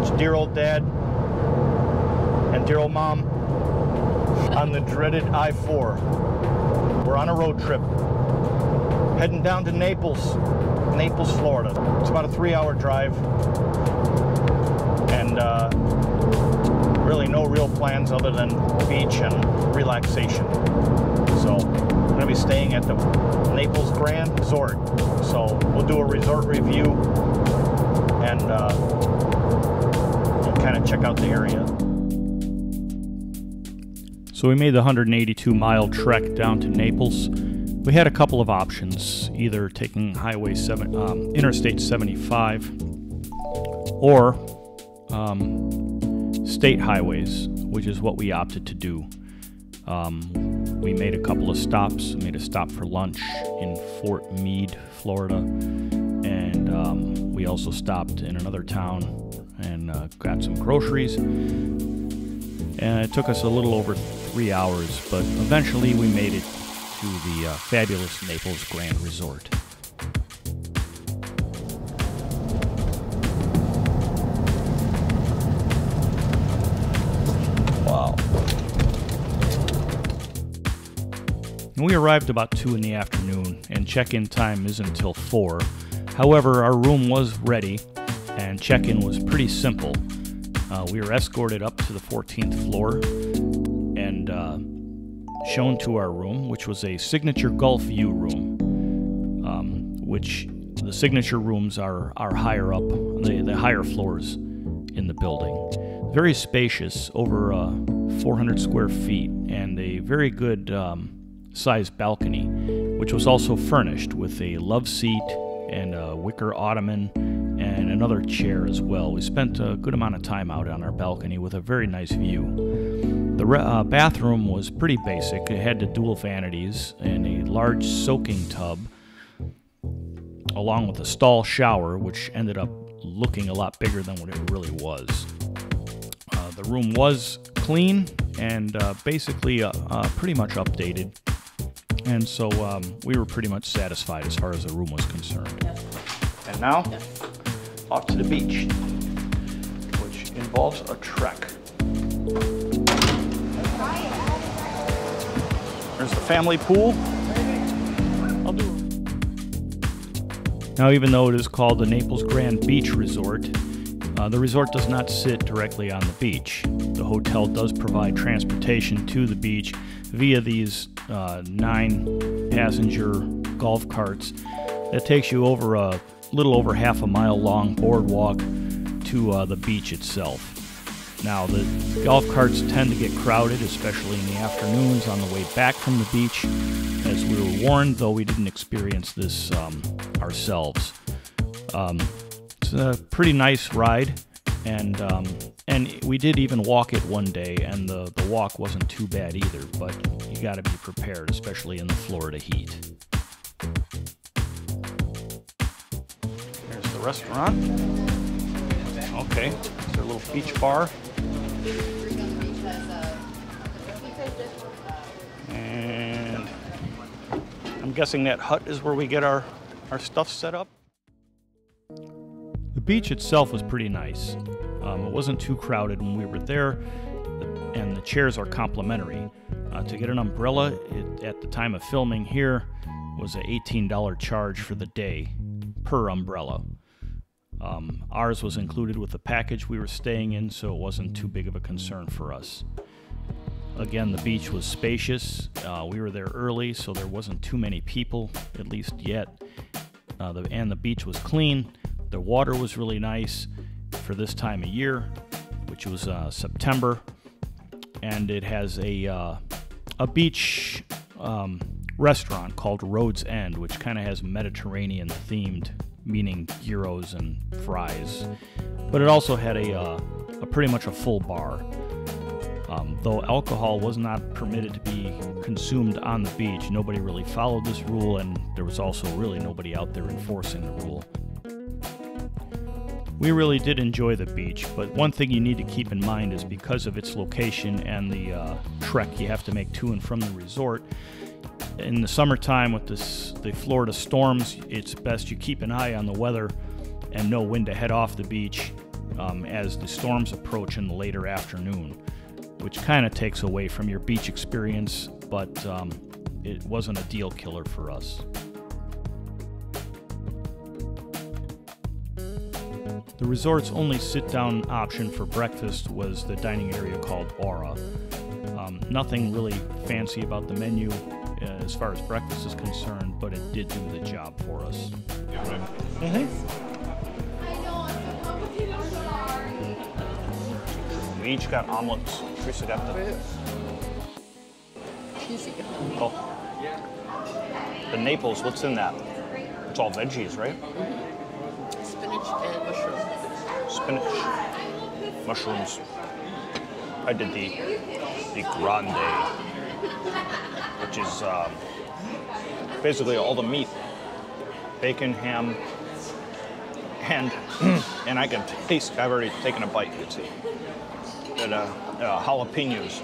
It's dear old Dad and dear old Mom on the dreaded I-4. We're on a road trip, heading down to Naples, Florida. It's about a 3-hour drive, and really no real plans other than beach and relaxation. So we're going to be staying at the Naples Grande Resort. So we'll do a resort review and kind of check out the area. So we made the 182-mile trek down to Naples. We had a couple of options, either taking Interstate 75 or state highways, which is what we opted to do. We made a couple of stops. We made a stop for lunch in Fort Meade, Florida, and we also stopped in another town and got some groceries. And it took us a little over 3 hours, but eventually we made it to the fabulous Naples Grande Resort. Wow. We arrived about 2 in the afternoon, and check-in time isn't until 4. However, our room was ready, and check-in was pretty simple. We were escorted up to the 14th floor and shown to our room, which was a signature Gulf view room, which the signature rooms are higher up, the higher floors in the building. Very spacious, over 400 square feet, and a very good sized balcony, which was also furnished with a love seat and a wicker ottoman and another chair as well. We spent a good amount of time out on our balcony with a very nice view. The bathroom was pretty basic. It had the dual vanities and a large soaking tub, along with a stall shower, which ended up looking a lot bigger than what it really was. The room was clean and basically pretty much updated, and so we were pretty much satisfied as far as the room was concerned. Yes. And now, Yes. off to the beach, which involves a trek. There's the family pool. I'll do it. Now, even though it is called the Naples Grande Beach Resort, the resort does not sit directly on the beach. The hotel does provide transportation to the beach via these 9-passenger golf carts that takes you over a little over half a mile long boardwalk to the beach itself. Now, the golf carts tend to get crowded, especially in the afternoons on the way back from the beach, as we were warned, though we didn't experience this ourselves. It's a pretty nice ride, and we did even walk it one day, and the walk wasn't too bad either, but you got to be prepared, especially in the Florida heat. There's the restaurant. Okay, it's their little beach bar. And I'm guessing that hut is where we get our stuff set up. The beach itself was pretty nice. It wasn't too crowded when we were there, and the chairs are complimentary. To get an umbrella, at the time of filming here, was an $18 charge for the day per umbrella. Ours was included with the package we were staying in, so it wasn't too big of a concern for us. Again, the beach was spacious. We were there early, so there wasn't too many people, at least yet. And the beach was clean. The water was really nice for this time of year, which was September. And it has a beach restaurant called Road's End, which kind of has Mediterranean themed, meaning gyros and fries. But it also had a pretty much a full bar. Though alcohol was not permitted to be consumed on the beach, nobody really followed this rule, and there was also really nobody out there enforcing the rule. We really did enjoy the beach, but one thing you need to keep in mind is because of its location and the trek you have to make to and from the resort, in the summertime with the Florida storms, it's best you keep an eye on the weather and know when to head off the beach as the storms approach in the later afternoon, which kind of takes away from your beach experience, but it wasn't a deal killer for us. The resort's only sit-down option for breakfast was the dining area called Aura. Nothing really fancy about the menu as far as breakfast is concerned, but it did do the job for us. We each got omelets. Teresa got the... Cheesy. Oh. The Naples, what's in that? It's all veggies, right? Spinach and mushrooms. Spinach, mushrooms. I did the Grande, which is basically all the meat, bacon, ham, and I can taste. I've already taken a bite. You can see, and jalapenos,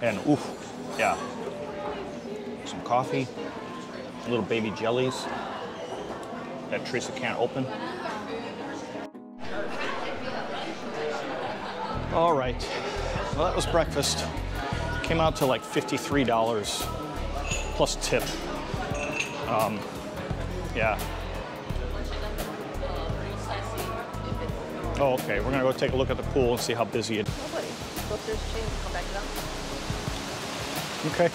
and oof, yeah, some coffee, little baby jellies that Teresa can't open. All right, well, that was breakfast. Came out to like $53 plus tip. Yeah. Oh, okay. We're gonna go take a look at the pool and see how busy it is. Nobody. Go upstairs, change, and come back down. Okay.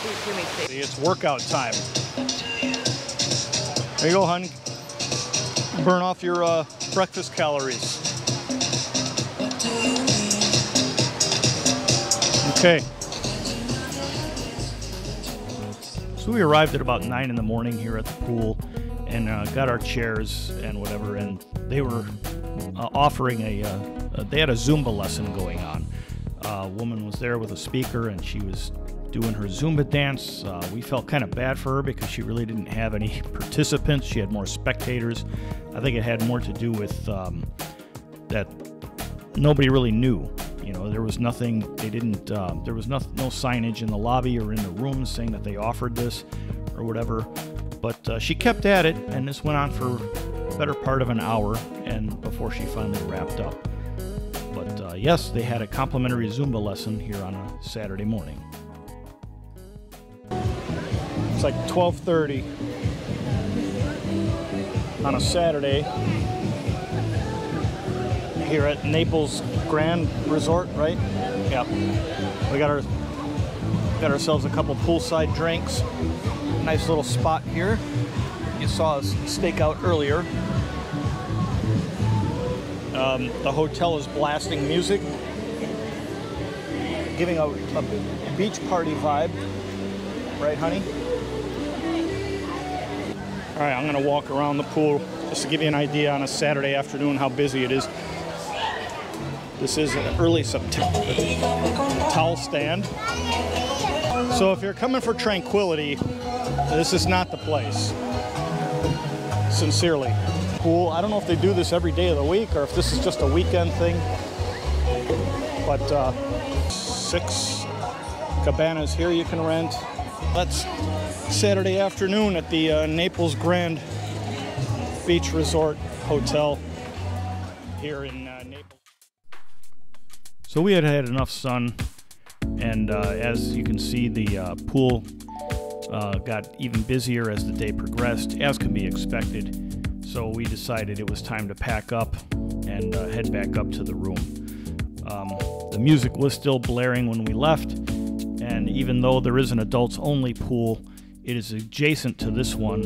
Please give me space. It's workout time. There you go, honey. Burn off your breakfast calories. Okay. So we arrived at about 9 in the morning here at the pool and got our chairs and whatever, and they were offering they had a Zumba lesson going on. A woman was there with a speaker and she was doing her Zumba dance. We felt kind of bad for her because she really didn't have any participants. She had more spectators. I think it had more to do with that nobody really knew. You know, there was nothing, they didn't, there was no signage in the lobby or in the rooms saying that they offered this or whatever. But she kept at it, and this went on for the better part of an hour and before she finally wrapped up. But yes, they had a complimentary Zumba lesson here on a Saturday morning. It's like 12:30 on a Saturday here at Naples Grande Resort, right? Yeah. We got ourselves a couple poolside drinks. Nice little spot here. You saw us stake out earlier. The hotel is blasting music, giving a beach party vibe, right, honey? All right, I'm gonna walk around the pool just to give you an idea on a Saturday afternoon how busy it is. This is early September. Towel stand. So if you're coming for tranquility, this is not the place. Sincerely. Pool. I don't know if they do this every day of the week or if this is just a weekend thing. But 6 cabanas here you can rent. That's Saturday afternoon at the Naples Grande Beach Resort Hotel here in Naples. So we had enough sun, and as you can see, the pool got even busier as the day progressed, as can be expected. So we decided it was time to pack up and head back up to the room. The music was still blaring when we left, and even though there is an adults-only pool, it is adjacent to this one,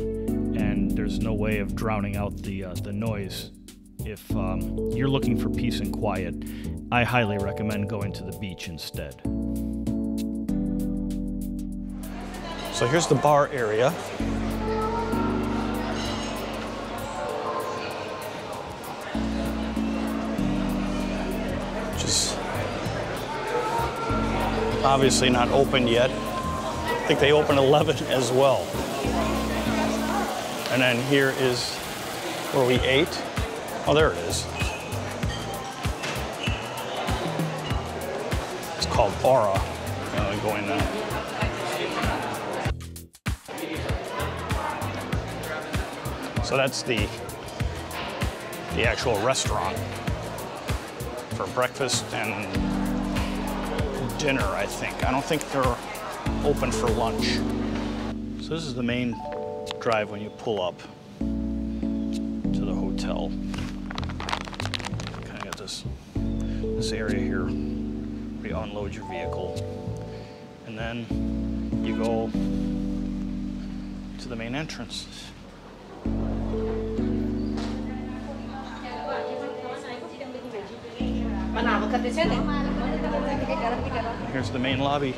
and there's no way of drowning out the noise. If you're looking for peace and quiet, I highly recommend going to the beach instead. So here's the bar area. Which is obviously not open yet. I think they open 11 as well. And then here is where we ate. Oh, there it is. It's called Aura. Go in there. So that's the the actual restaurant for breakfast and dinner, I think. I don't think they're open for lunch. So this is the main drive when you pull up to the hotel. Kind of got this area here where you unload your vehicle. And then you go to the main entrance. Here's the main lobby.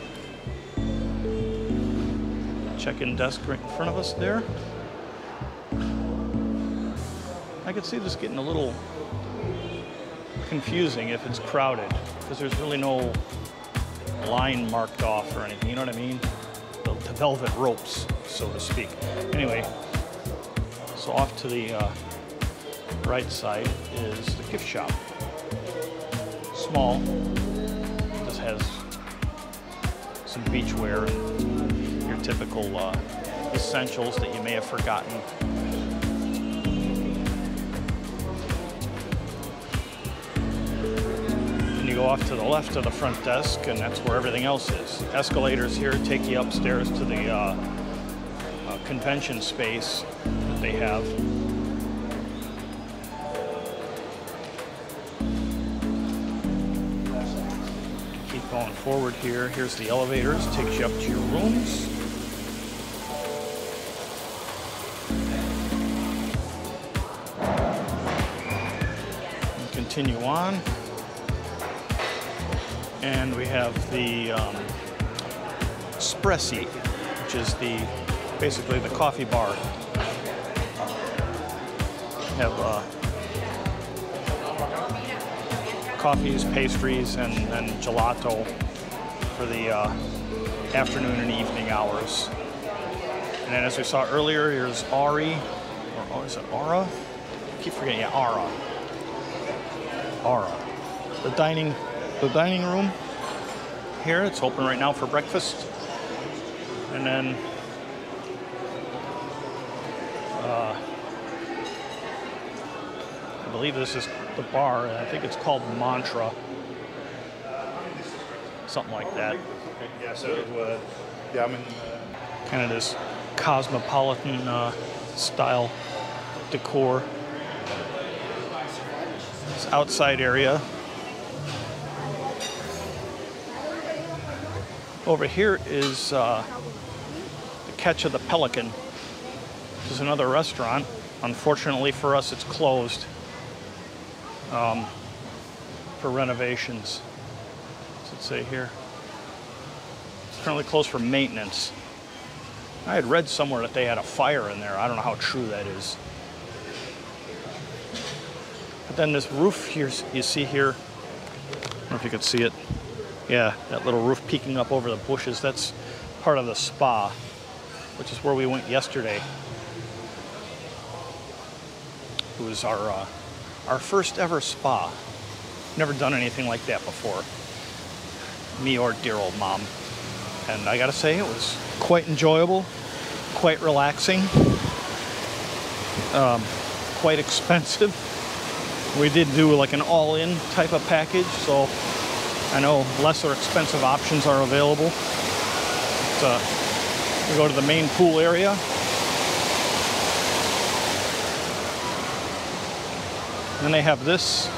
Check-in desk right in front of us there. I could see this getting a little confusing if it's crowded, because there's really no line marked off or anything, you know what I mean? The velvet ropes, so to speak. Anyway, so off to the right side is the gift shop. Small, just has some beachwear and your typical essentials that you may have forgotten. And you go off to the left of the front desk, and that's where everything else is. Escalators here take you upstairs to the convention space that they have. Keep going forward here. Here's the elevators, takes you up to your rooms. And continue on. And we have the Espressi, which is basically the coffee bar. Have coffees, pastries, and gelato for the afternoon and evening hours. And then, as we saw earlier, here's Ari, or is it Aura? I keep forgetting, yeah, Aura. Aura. The dining room here. It's open right now for breakfast. And then I believe this is the bar. I think it's called Mantra. Something like that. Yeah, so yeah, I'm in kind of this cosmopolitan style decor. This outside area. Over here is the Catch of the Pelican, which is another restaurant. Unfortunately for us, it's closed for renovations. What's it say here? It's currently closed for maintenance. I had read somewhere that they had a fire in there. I don't know how true that is. But then this roof here, you see here, I don't know if you could see it. Yeah, that little roof peeking up over the bushes, that's part of the spa, which is where we went yesterday. It was our first ever spa. Never done anything like that before. Me or dear old mom. And I gotta say, it was quite enjoyable, quite relaxing, quite expensive. We did do like an all-in type of package, so I know lesser expensive options are available. But, we go to the main pool area. And then they have this.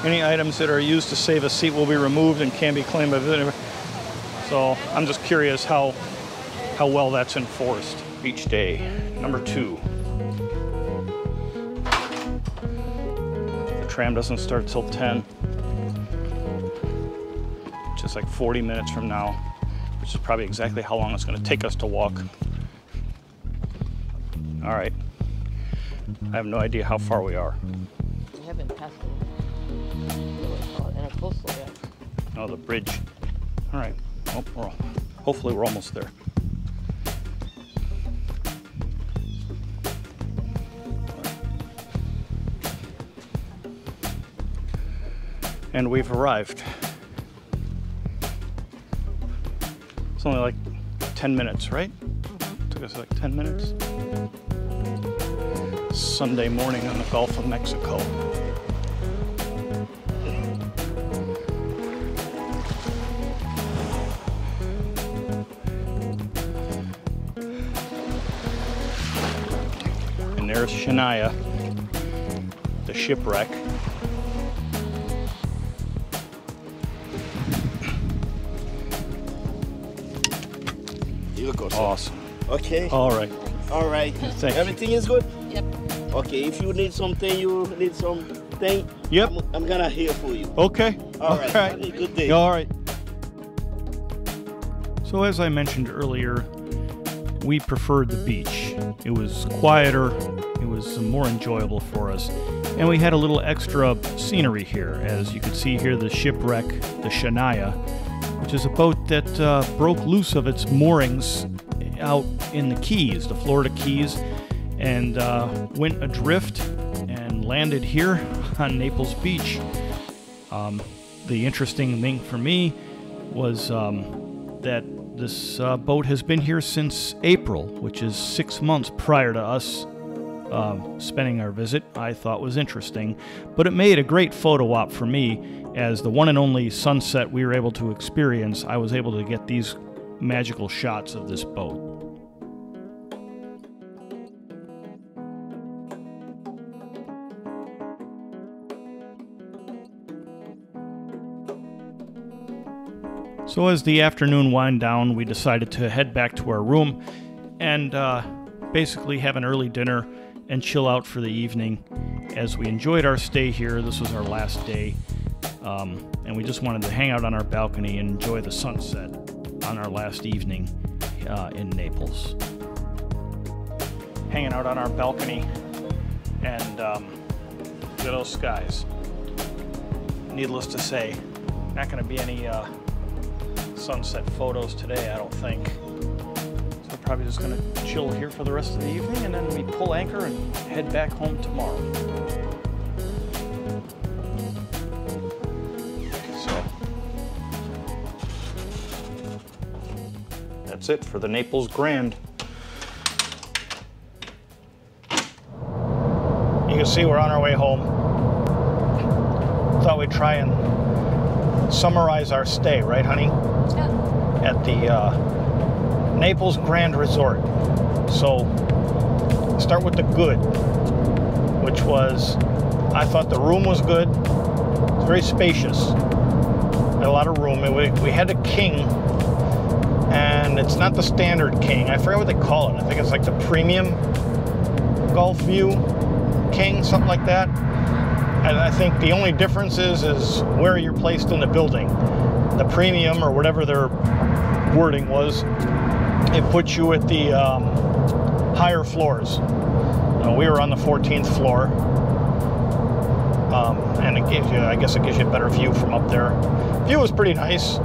Any items that are used to save a seat will be removed and can be claimed by visitor. So I'm just curious how well that's enforced. Beach day, number 2. The tram doesn't start till 10. Just like 40 minutes from now, which is probably exactly how long it's going to take us to walk. All right. I have no idea how far we are. We haven't passed the coastal yet. Oh, the bridge. All right. Oh, hopefully we're almost there. And we've arrived. It's only like 10 minutes, right? Took us like 10 minutes. Sunday morning on the Gulf of Mexico. And there's Shania, the shipwreck. You go, sir. Awesome. Okay. All right. All right. Thank you. Everything is good? Yep. Okay, if you need something, Yep. I'm gonna here for you. Okay. All right. Have a good day. All right. So as I mentioned earlier, we preferred the beach. It was quieter, it was more enjoyable for us, and we had a little extra scenery here. As you can see here, the shipwreck, the Shania, which is a boat that broke loose of its moorings out in the Keys, the Florida Keys, and went adrift and landed here on Naples Beach. The interesting thing for me was that this boat has been here since April, which is 6 months prior to us spending our visit. I thought was interesting, but it made a great photo op for me. As the one and only sunset we were able to experience, I was able to get these magical shots of this boat. So as the afternoon wound down, we decided to head back to our room and basically have an early dinner and chill out for the evening. As we enjoyed our stay here, this was our last day, and we just wanted to hang out on our balcony and enjoy the sunset on our last evening in Naples. Hanging out on our balcony and look at those skies. Needless to say, not going to be any sunset photos today, I don't think. So we're probably just going to chill here for the rest of the evening, and then we pull anchor and head back home tomorrow. So that's it for the Naples Grande. You can see we're on our way home. Thought we'd try and summarize our stay, right, honey? Yeah. At the Naples Grande Resort. So, start with the good, which was, I thought the room was good. It's very spacious. Had a lot of room. We had a king, and it's not the standard king. I forget what they call it. I think it's like the premium Gulf View king, something like that. And I think the only difference is where you're placed in the building. The premium, or whatever their wording was, it puts you at the higher floors. We were on the 14th floor, and it gives you, I guess it gives you a better view from up there. View was pretty nice.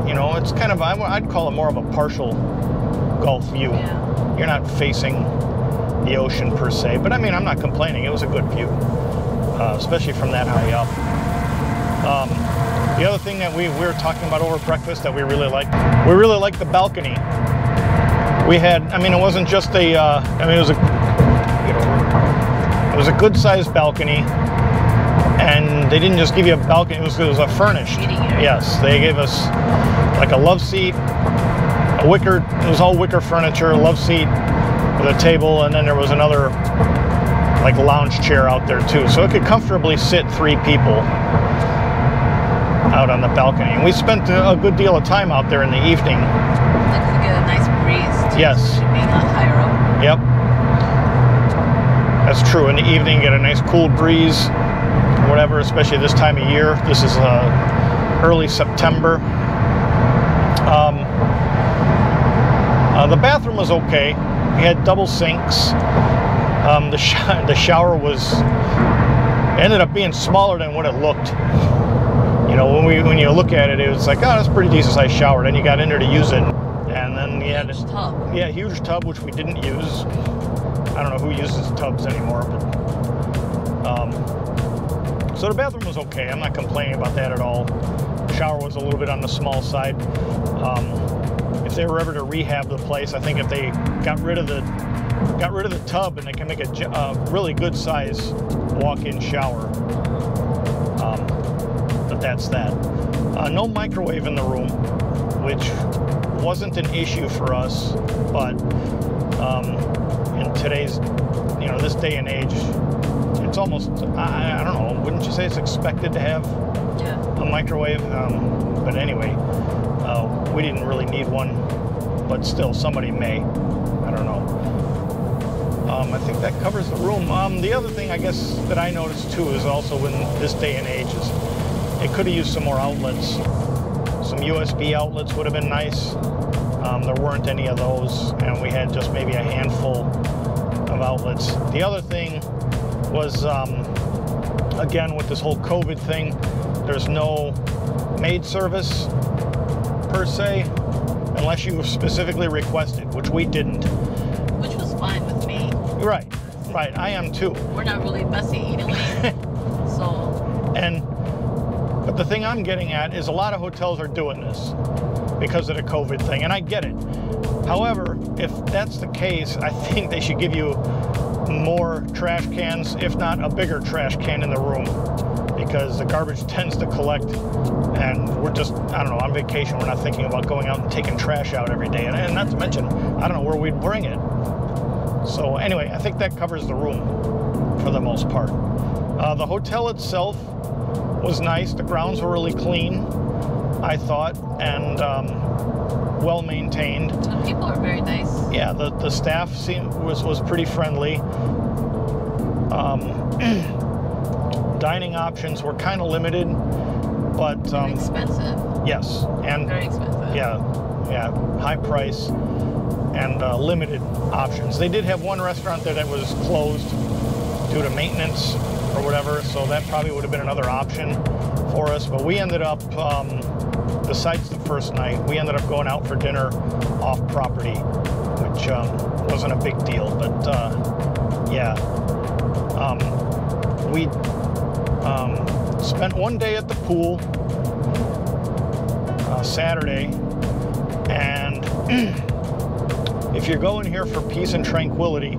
You know, it's kind of, I'd call it more of a partial Gulf view. Yeah. You're not facing the ocean per se, but I mean, I'm not complaining. It was a good view. Especially from that high up. The other thing that we were talking about over breakfast that we really liked the balcony. We had, I mean, it wasn't just a, I mean, it was a good-sized balcony, and they didn't just give you a balcony, it was a furnished. Yes, they gave us like a love seat, a wicker, it was all wicker furniture, a love seat with a table, and then there was another like lounge chair out there too, so it could comfortably sit 3 people out on the balcony. And we spent a good deal of time out there in the evening. Like to get a nice breeze too, Yes. being higher up. Yep, that's true. In the evening, get a nice cool breeze, whatever. Especially this time of year. This is early September. The bathroom was okay. We had double sinks. The shower ended up being smaller than what it looked. You know, when you look at it, it was like, oh, that's a pretty decent sized shower. Then you got in there to use it, and then you had Huge tub. Yeah, huge tub, which we didn't use. I don't know who uses tubs anymore, but so the bathroom was okay. I'm not complaining about that at all. The shower was a little bit on the small side. if they were ever to rehab the place, I think if they got rid of the tub, and they can make a really good size walk-in shower. But that's that. No microwave in the room, which wasn't an issue for us, but in today's, this day and age, it's almost, I don't know, wouldn't you say it's expected to have a microwave? But anyway, we didn't really need one, but still, somebody may. I don't know. I think that covers the room. The other thing, I guess, that I noticed too is also in this day and age is it could have used some more outlets. Some USB outlets would have been nice. There weren't any of those, and we had just maybe a handful of outlets. The other thing was, again, with this whole COVID thing, there's no maid service per se, unless you specifically requested, which we didn't. Which was fine with me. Right, I am too. We're not really messy anyway, so. But the thing I'm getting at is a lot of hotels are doing this because of the COVID thing, and I get it. However, if that's the case, I think they should give you more trash cans, if not a bigger trash can in the room, because the garbage tends to collect, and we're just, I don't know, on vacation, we're not thinking about going out and taking trash out every day, and not to mention, I don't know where we'd bring it. So anyway, I think that covers the room for the most part. The hotel itself was nice. The grounds were really clean, I thought, and well maintained. The people are very nice. Yeah, the staff was pretty friendly. Dining options were kind of limited, but very expensive. Yes, and very expensive. Yeah, high price and limited options. They did have one restaurant there that was closed due to maintenance or whatever, so that probably would have been another option for us. But we ended up, besides the first night, we ended up going out for dinner off property, which wasn't a big deal. But yeah, we spent one day at the pool, Saturday, and if you're going here for peace and tranquility,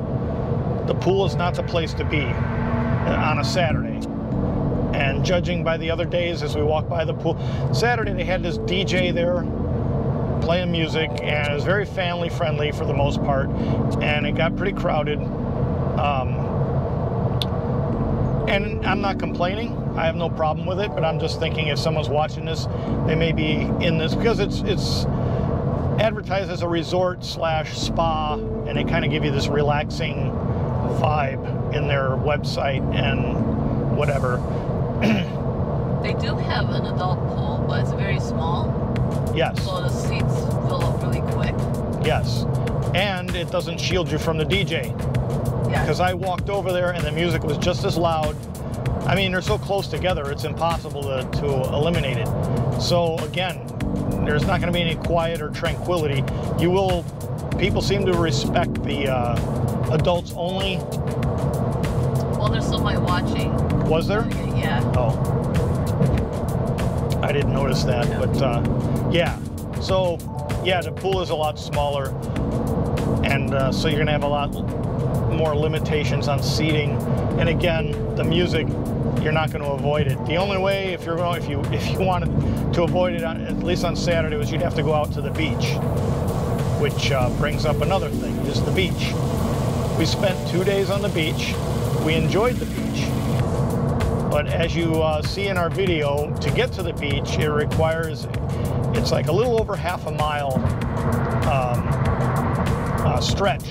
the pool is not the place to be on a Saturday. And judging by the other days as we walked by the pool, Saturday they had this DJ there playing music, and it was very family friendly for the most part, and it got pretty crowded. And I'm not complaining, I have no problem with it, but I'm just thinking if someone's watching this, they may be in this, because it's advertised as a resort / spa, and they kind of give you this relaxing vibe in their website and whatever. They do have an adult pool, but it's very small. Yes. So the seats fill up really quick. Yes. And it doesn't shield you from the DJ. Yeah. Because I walked over there and the music was just as loud. I mean, they're so close together, it's impossible to eliminate it. So again, there's not going to be any quiet or tranquility. People seem to respect the adults only. Well, there's somebody watching. Was there? Yeah. Oh. I didn't notice that, but yeah. So, yeah, the pool is a lot smaller, and so you're going to have a lot more limitations on seating. And again, the music, you're not going to avoid it. The only way, if you wanted to avoid it, at least on Saturday, was you'd have to go out to the beach, which brings up another thing, is the beach. We spent 2 days on the beach. We enjoyed the beach. But as you see in our video, to get to the beach, it's like a little over half a mile stretch.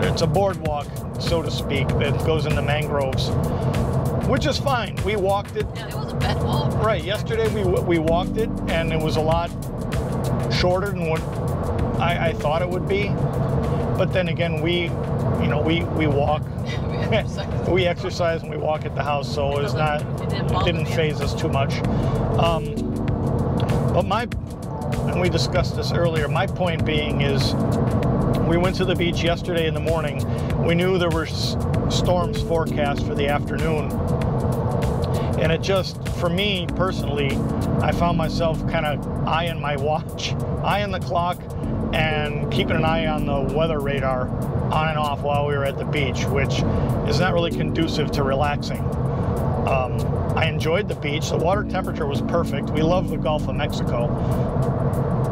It's a boardwalk, so to speak, that goes into mangroves, which is fine. We walked it. Yeah, it was a bad walk. Right, yesterday we walked it, and it was a lot shorter than what I thought it would be. But then again, we walk. We exercise and we walk at the house, so it didn't faze us too much. But and we discussed this earlier, my point being is, we went to the beach yesterday in the morning. We knew there were storms forecast for the afternoon. And it just, for me personally, I found myself kind of eyeing my watch, eyeing the clock, and keeping an eye on the weather radar on and off while we were at the beach, which is not really conducive to relaxing. I enjoyed the beach. The water temperature was perfect. We love the Gulf of Mexico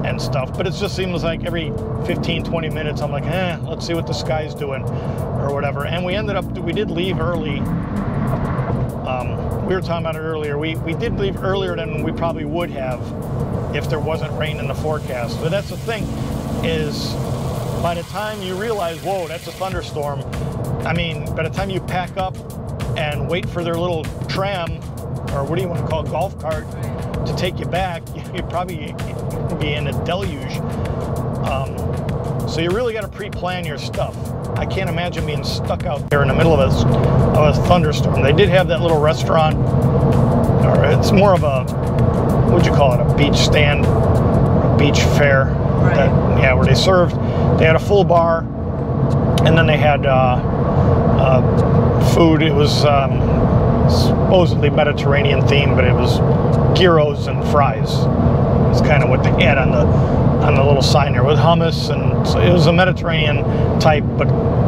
and stuff, but it just seems like every 15-20 minutes I'm like, let's see what the sky's doing or whatever. And we ended up, we did leave early. We were talking about it earlier. We did leave earlier than we probably would have if there wasn't rain in the forecast. But that's the thing, is by the time you realize, whoa, that's a thunderstorm, I mean, by the time you pack up and wait for their little tram, or what do you want to call it, golf cart, to take you back, you'd probably be in a deluge. So you really got to pre-plan your stuff. I can't imagine being stuck out there in the middle of a thunderstorm. They did have that little restaurant, or it's more of a, what'd you call it, a beach stand, a beach fair, that, yeah, where they served. They had a full bar, and then they had food. It was supposedly Mediterranean themed, but it was gyros and fries. It's kind of what they had on the little sign there, with hummus, and so it was a Mediterranean type, but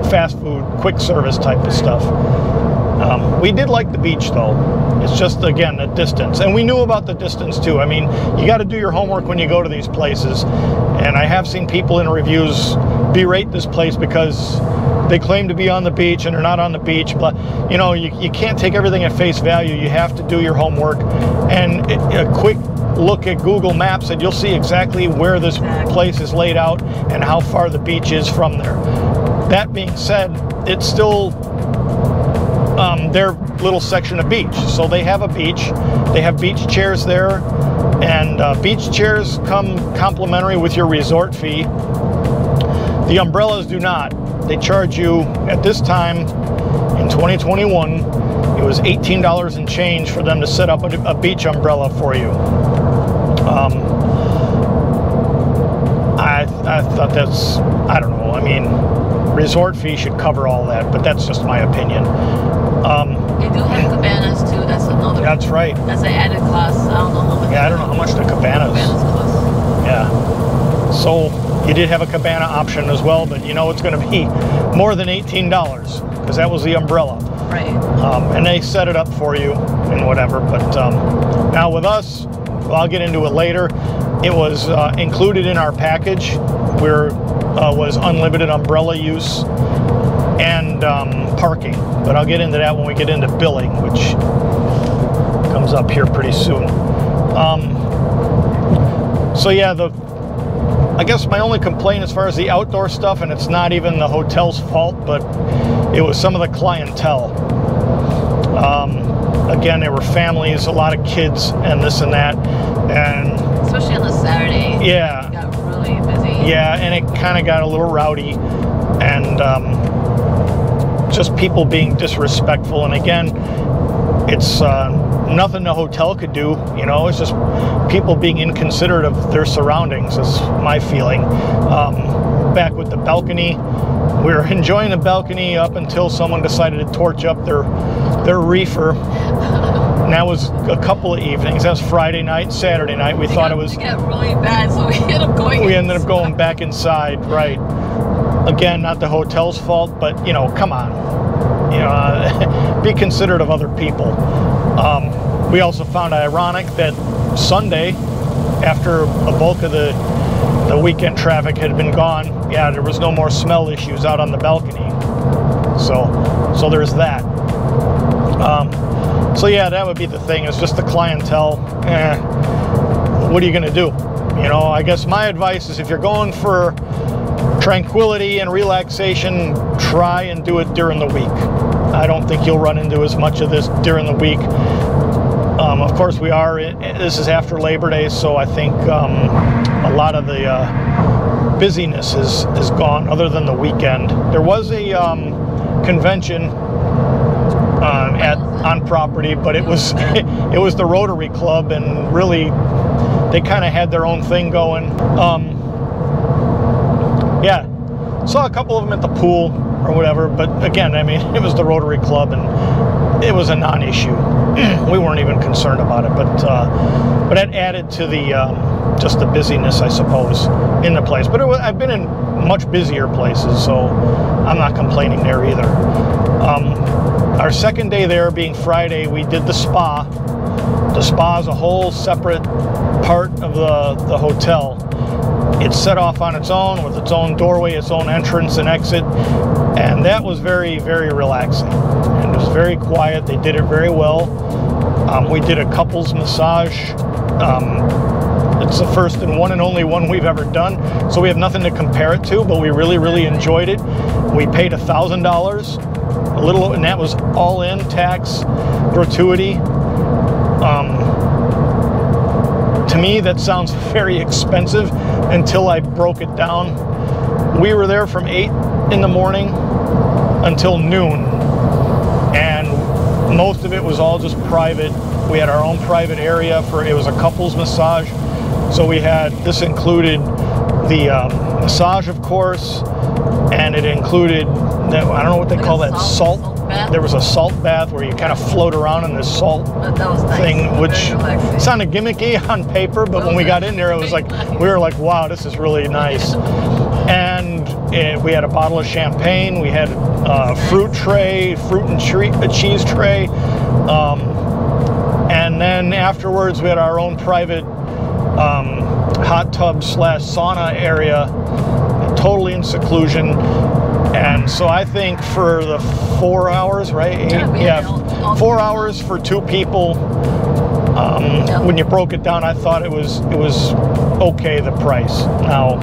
fast food, quick service type of stuff. We did like the beach though. It's just, again, the distance, and we knew about the distance too. I mean, you got to do your homework when you go to these places, and I have seen people in reviews berate this place because they claim to be on the beach and they're not on the beach. But you know, you can't take everything at face value. You have to do your homework, and a quick look at Google Maps and you'll see exactly where this place is laid out and how far the beach is from there. That being said, it's still their little section of beach. So they have a beach, they have beach chairs there, and beach chairs come complimentary with your resort fee. The umbrellas do not. They charge you, at this time in 2021, it was $18 and change for them to set up a beach umbrella for you. I thought that's, I don't know, I mean, resort fee should cover all that, but that's just my opinion. They do have cabanas too, that's another. That's right. That's an added cost. I don't know how much. Yeah, I don't know how much the cabanas cost. Yeah. So you did have a cabana option as well, but you know it's going to be more than $18 because that was the umbrella. Right. And they set it up for you and whatever. But now with us, well, I'll get into it later. It was included in our package, where was unlimited umbrella use and parking. But I'll get into that when we get into billing, which comes up here pretty soon. So yeah, I guess my only complaint as far as the outdoor stuff, and it's not even the hotel's fault, but it was some of the clientele. Again, there were families, a lot of kids, and this and that, and especially on a Saturday. Yeah. It got really busy. Yeah, and it kind of got a little rowdy, and just people being disrespectful. And again, it's nothing the hotel could do, you know, it's just people being inconsiderate of their surroundings is my feeling. Back with the balcony, we were enjoying the balcony up until someone decided to torch up their reefer. And that was a couple of evenings. That was Friday night, Saturday night. We thought it was... It got really bad, so we ended up going We ended up going back inside, right. Again, not the hotel's fault, but, you know, come on. You know, be considerate of other people. We also found ironic that Sunday, after a bulk of the weekend traffic had been gone, yeah, there was no more smell issues out on the balcony. So there's that. So yeah, that would be the thing. It's just the clientele. What are you gonna do? You know, I guess my advice is if you're going for tranquility and relaxation, try and do it during the week. I don't think you'll run into as much of this during the week. Of course, this is after Labor Day, so I think a lot of the busyness is gone, other than the weekend. There was a convention on property, but it was it was the Rotary Club, and really they kind of had their own thing going. Yeah, saw a couple of them at the pool or whatever, but again, I mean, it was the Rotary Club and it was a non-issue. we weren't even concerned about it. But that added to the just the busyness, I suppose, in the place. But I've been in much busier places, so I'm not complaining there either. Our second day there, being Friday, we did the spa. The spa is a whole separate part of the hotel. It's set off on its own with its own doorway, its own entrance and exit, and that was very, very relaxing. And it was very quiet. They did it very well. We did a couples massage. It's the first and one and only one we've ever done, so we have nothing to compare it to, but we really, really enjoyed it. We paid $1,000, a little, and that was all in, tax, gratuity. To me, that sounds very expensive until I broke it down. We were there from 8 in the morning until noon, and most of it was all just private. We had our own private area for, it was a couples massage. So we had, this included the massage, of course, and it included, that, I don't know what they call that, salt. There was a salt bath where you kind of float around in this salt thing, which sounded gimmicky on paper, but when we got in there, it was like, we were like, wow, this is really nice. And we had a bottle of champagne, we had a fruit tray, fruit and cheese tray, and then afterwards we had our own private hot tub / sauna area, totally in seclusion. And so I think for the 4 hours, right? Yeah, 4 hours for 2 people. When you broke it down, I thought it was okay, the price. Now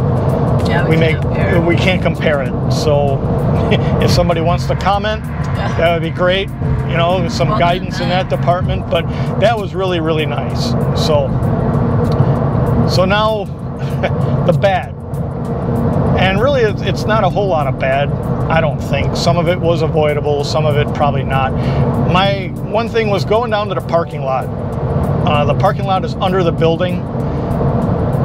we can't compare it. So if somebody wants to comment, that would be great. You know, some guidance in that department. But that was really, really nice. So now the bad. And really, it's not a whole lot of bad, I don't think. Some of it was avoidable, some of it probably not. My one thing was going down to the parking lot. The parking lot is under the building,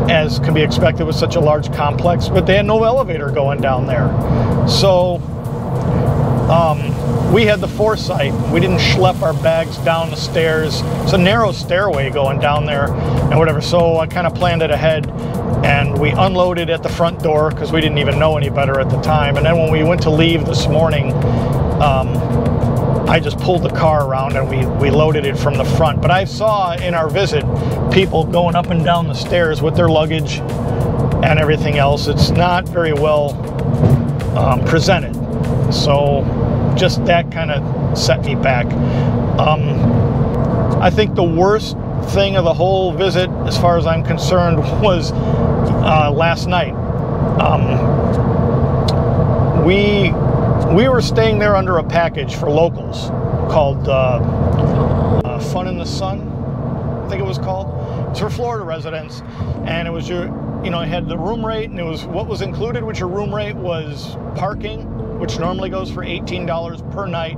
as can be expected with such a large complex, but they had no elevator going down there. So we had the foresight. We didn't schlep our bags down the stairs. It's a narrow stairway going down there and whatever. So I kind of planned it ahead, and we unloaded at the front door because we didn't even know any better at the time. And then when we went to leave this morning, I just pulled the car around and we loaded it from the front. But I saw in our visit people going up and down the stairs with their luggage and everything else. It's not very well presented. So just that kind of set me back. I think the worst thing of the whole visit, as far as I'm concerned, was last night. We were staying there under a package for locals called Fun in the Sun, I think it was called. It's for Florida residents, and it was it had the room rate, and it was what was included with your room rate was parking, which normally goes for $18 per night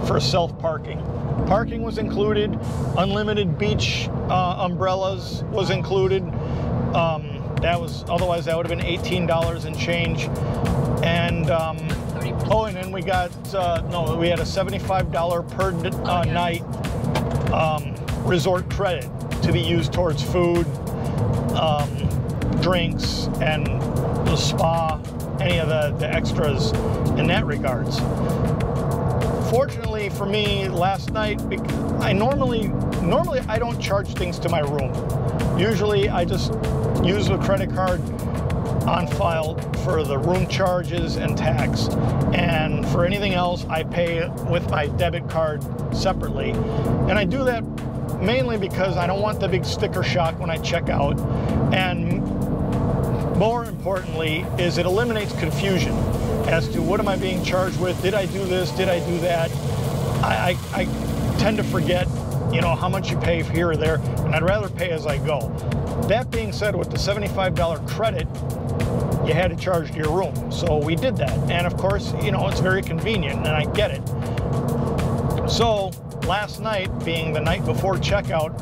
for self-parking. Parking was included, unlimited beach umbrellas was included. Otherwise that would have been $18 and change. And and then we got we had a $75 per night resort credit to be used towards food, drinks, and the spa, any of the extras in that regards. Fortunately for me, last night, normally I don't charge things to my room. Usually I just use a credit card on file for the room charges and tax, and for anything else I pay with my debit card separately. And I do that mainly because I don't want the big sticker shock when I check out, and more importantly is it eliminates confusion as to what am I being charged with, did I do this, did I do that. I tend to forget, how much you pay here or there, and I'd rather pay as I go. That being said, with the $75 credit, you had to charge to your room, so we did that. And of course, it's very convenient, and I get it. So last night, being the night before checkout,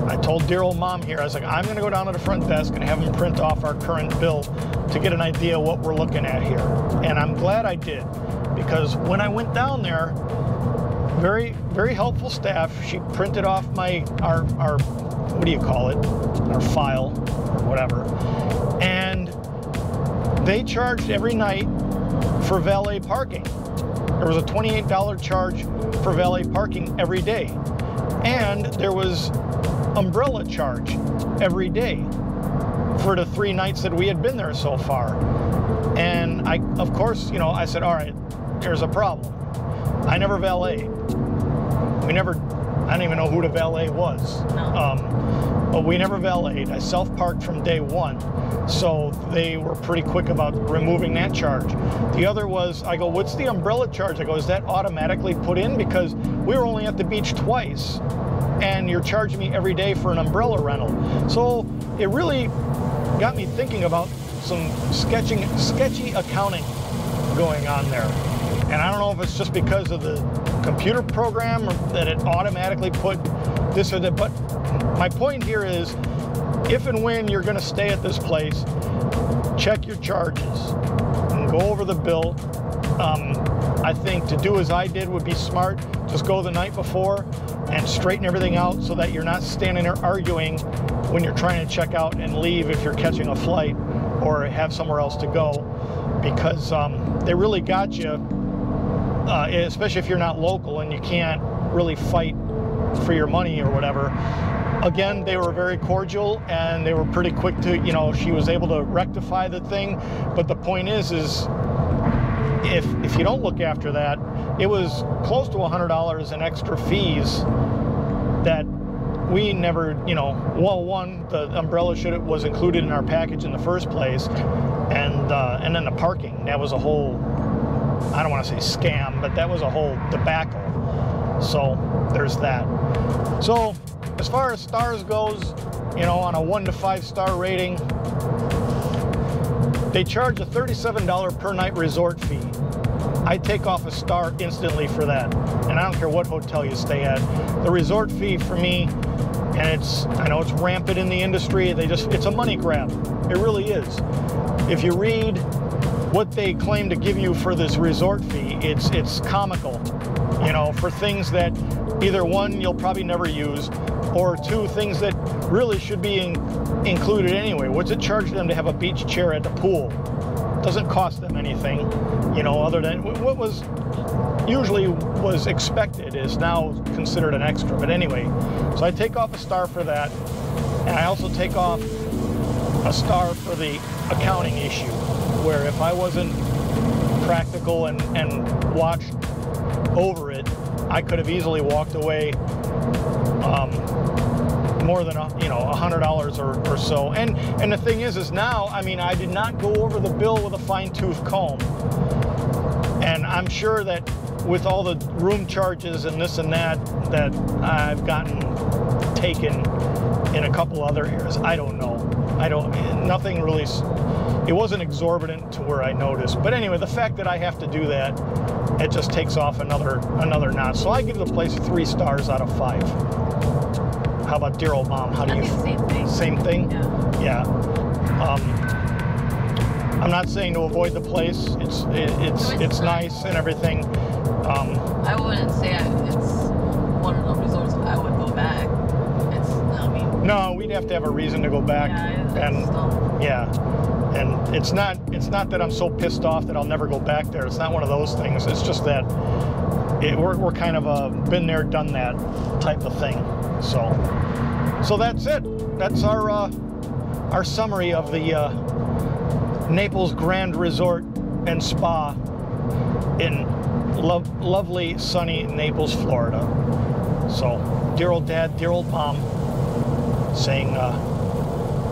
I told dear old mom here, I was like, I'm going to go down to the front desk and have them print off our current bill to get an idea of what we're looking at here. And I'm glad I did, because when I went down there, very, very helpful staff. She printed off our what do you call it? Our file or whatever. And they charged every night for valet parking. There was a $28 charge for valet parking every day. And there was umbrella charge every day for the 3 nights that we had been there so far. And of course, I said, all right, there's a problem. I never valet. I don't even know who the valet was. But we never valeted. I self-parked from day one. So they were pretty quick about removing that charge. The other was, I go, what's the umbrella charge? I go, is that automatically put in? Because we were only at the beach twice, and you're charging me every day for an umbrella rental. So it really got me thinking about some sketchy accounting going on there. And I don't know if it's just because of the computer program or that it automatically put this or that, but my point here is, if and when you're going to stay at this place, check your charges and go over the bill. I think to do as I did would be smart. Just go the night before and straighten everything out so that you're not standing there arguing when you're trying to check out and leave if you're catching a flight or have somewhere else to go, because they really got you, especially if you're not local and you can't really fight for your money or whatever. Again, they were very cordial and they were pretty quick to, she was able to rectify the thing. But the point is if you don't look after that, it was close to $100 in extra fees that we never, well, one, the umbrella was included in our package in the first place, and then the parking, that was a whole, I don't want to say scam, but that was a whole debacle. So there's that. So as far as stars goes, on a 1 to 5 star rating, they charge a $37 per night resort fee. I take off a star instantly for that, and I don't care what hotel you stay at. The resort fee for me, and I know it's rampant in the industry, it's a money grab. It really is. If you read what they claim to give you for this resort fee, it's comical, for things that either one, you'll probably never use, or two, things that really should be included anyway. What's it charge them to have a beach chair at the pool? It doesn't cost them anything, other than what was usually was expected is now considered an extra. But anyway, so I take off a star for that, and I also take off a star for the accounting issue, where if I wasn't practical and watched over it, I could have easily walked away more than $100 or so. And the thing is now, I did not go over the bill with a fine-tooth comb, and I'm sure that with all the room charges and this and that I've gotten taken in a couple other areas. I don't know. Nothing really. It wasn't exorbitant to where I noticed. But anyway, the fact that I have to do that, it just takes off another notch. So I give the place 3 stars out of 5. How about dear old mom? How do you? Same thing. Same thing? Yeah. I'm not saying to avoid the place. It's nice and everything. I wouldn't say it's one of the resorts I would go back. No, we'd have to have a reason to go back. And it's not that I'm so pissed off that I'll never go back there. It's not one of those things. It's just that we're kind of a been there, done that type of thing. So that's it. That's our summary of the Naples Grande Resort and Spa in lovely, sunny Naples, Florida. So, dear old dad, dear old mom, saying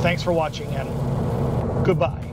thanks for watching and goodbye.